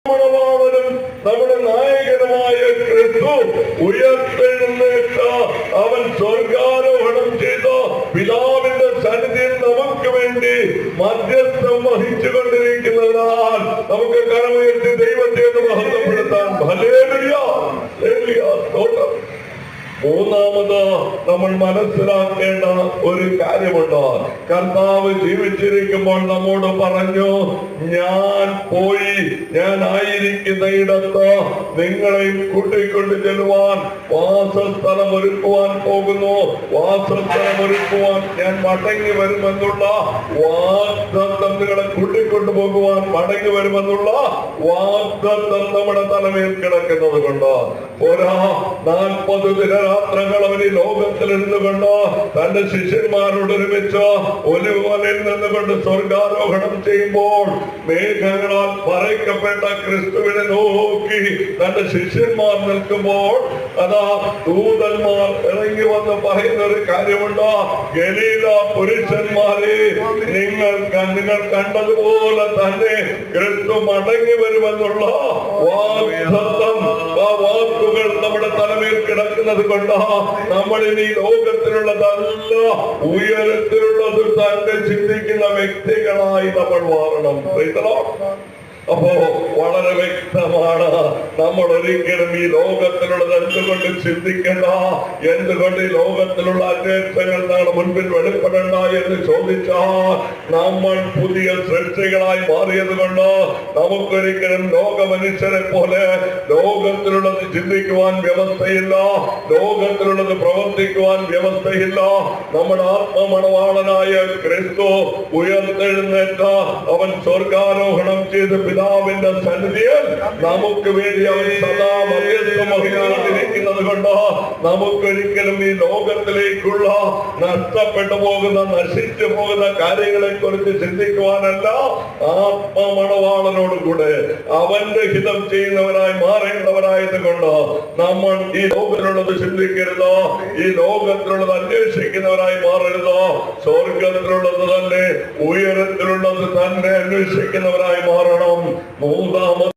മണവാളനും നമ്മുടെ നായകനുമായ ക്രിസ്തു ഉയർത്തെഴുന്നേറ്റ അവൻ സ്വർഗാരോഹണം ചെയ്ത പിതാവിന്റെ സന്നിധിയിൽ നമുക്ക് വേണ്ടി മധ്യസ്ഥം വഹിച്ചുകൊണ്ടിരിക്കുന്നതിനാൽ നമുക്ക് കരമുയർത്തി ദൈവത്തെ മഹത്വപ്പെടുത്താൻ ഹല്ലേലൂയ ഹല്ലേലൂയ സ്തോത്രം. മൂന്നാമത് നമ്മൾ മനസ്സിലാക്കേണ്ട ഒരു കാര്യമുണ്ട്. കർത്താവ് ജീവിച്ചിരിക്കുമ്പോൾ നമ്മോട് പറഞ്ഞു, ഞാൻ പോയി ഞാൻ ആയിരിക്കുന്ന ഇടത്ത് നിങ്ങളെയും കൂട്ടിക്കൊണ്ട് ചെല്ലുവാൻ വാസസ്ഥലം ഒരുക്കുവാൻ പോകുന്നു. വാസസ്ഥലം ഒരുക്കുവാൻ ഞാൻ മടങ്ങി വരുമെന്നുള്ള വാഗ്ദത്തം, നിങ്ങളെ കൂട്ടിക്കൊണ്ടു പോകുവാൻ മടങ്ങി വരുമെന്നുള്ള വാഗ്ദത്തം നമ്മുടെ തലമേൽ കിടക്കുന്നത് കൊണ്ട് ഒരാ 40 ദിനരാത്രങ്ങൾ അവൻ ഈ ലോകത്തിൽ ഇരുന്നുകൊണ്ട് തന്റെ ശിഷ്യന്മാരോട് ഒരുമിച്ച് ഒലിവുമലയിൽ നിന്നുകൊണ്ട് സ്വർഗാരോഹണം ചെയ്യുമ്പോൾ മേഘങ്ങളാൽ മറയ്ക്കപ്പെട്ട ക്രിസ്തുവിനെ നോക്കി തന്റെ ശിഷ്യന്മാർ നിൽക്കുമ്പോൾ അതാ ദൂതന്മാർ ഇറങ്ങി വന്ന് പറയുന്ന ഒരു കാര്യമുണ്ട്. ഗലീല പുരുഷന്മാരെ, നിങ്ങൾ കണ്ടതുപോലെ തന്നെ ക്രിസ്തു മടങ്ങി വരുമെന്നുള്ള വാഗ്ദത്തം, ആ വാക്കുകൾ നമ്മുടെ തലമേൽ കിടക്കുന്നത് കൊണ്ട് നമ്മൾ ഇനി ലോകത്തിലുള്ളതല്ല ഉയരത്തിലുള്ളത് തന്നെ ചിന്തിക്കുന്ന വ്യക്തികളായി നമ്മൾ മാറണം. അപ്പോ വളരെ വ്യക്തമാണ്, നമ്മൾ ഒരിക്കലും ഈ ലോകത്തിലുള്ളത് എന്തുകൊണ്ട് ചിന്തിക്കണ്ട, എന്തുകൊണ്ട് ഈ ലോകത്തിലുള്ള അന്വേഷണങ്ങൾ നമ്മുടെ മുൻപിൽ വെളിപ്പെടണ്ട എന്ന് ചോദിച്ചാൽ നമ്മൾ പുതിയ സൃഷ്ടികളായി മാറിയത് കൊണ്ട് നമുക്കൊരിക്കലും ലോക മനുഷ്യരെ പോലെ ലോകത്തിലുള്ളത് ചിന്തിക്കുവാൻ വ്യവസ്ഥയില്ല, ലോകത്തിലുള്ളത് പ്രവർത്തിക്കുവാൻ വ്യവസ്ഥയില്ല. നമ്മുടെ ആത്മമണവാളനായ ക്രിസ്തു ഉയർത്തെഴുന്നേറ്റ അവൻ സ്വർഗാരോഹണം ചെയ്ത് പിതാവിന്റെ സന്നിധിയിൽ നമുക്ക് വേണ്ടി അവൻ സദാ മധ്യസ്ഥം വഹിച്ചുകൊണ്ടിരിക്കുന്നത് കൊണ്ട് നമുക്കൊരിക്കലും ഈ ലോകത്തിലേക്കുള്ള നഷ്ടപ്പെട്ടു പോകുന്ന, നശിച്ചു പോകുന്ന കാര്യങ്ങളെ കുറിച്ച് ചിന്തിക്കുവാനല്ല, ആത്മമണവാളനോടുകൂടെ അവന്റെ ഹിതം ചെയ്യുന്നവരായി മാറേണ്ടവരായത് കൊണ്ട് നമ്മൾ ഈ ലോകത്തിലുള്ളത് ചിന്തിക്കരുത്, ഈ ലോകത്തിലുള്ളത് അന്വേഷിക്കുന്നവരായി മാറരുത്. സ്വർഗത്തിലുള്ളത് തന്നെ, ഉയരത്തിലുള്ളത് തന്നെ അന്വേഷിക്കുന്നവരായി മാറണം. മൂന്നാമത്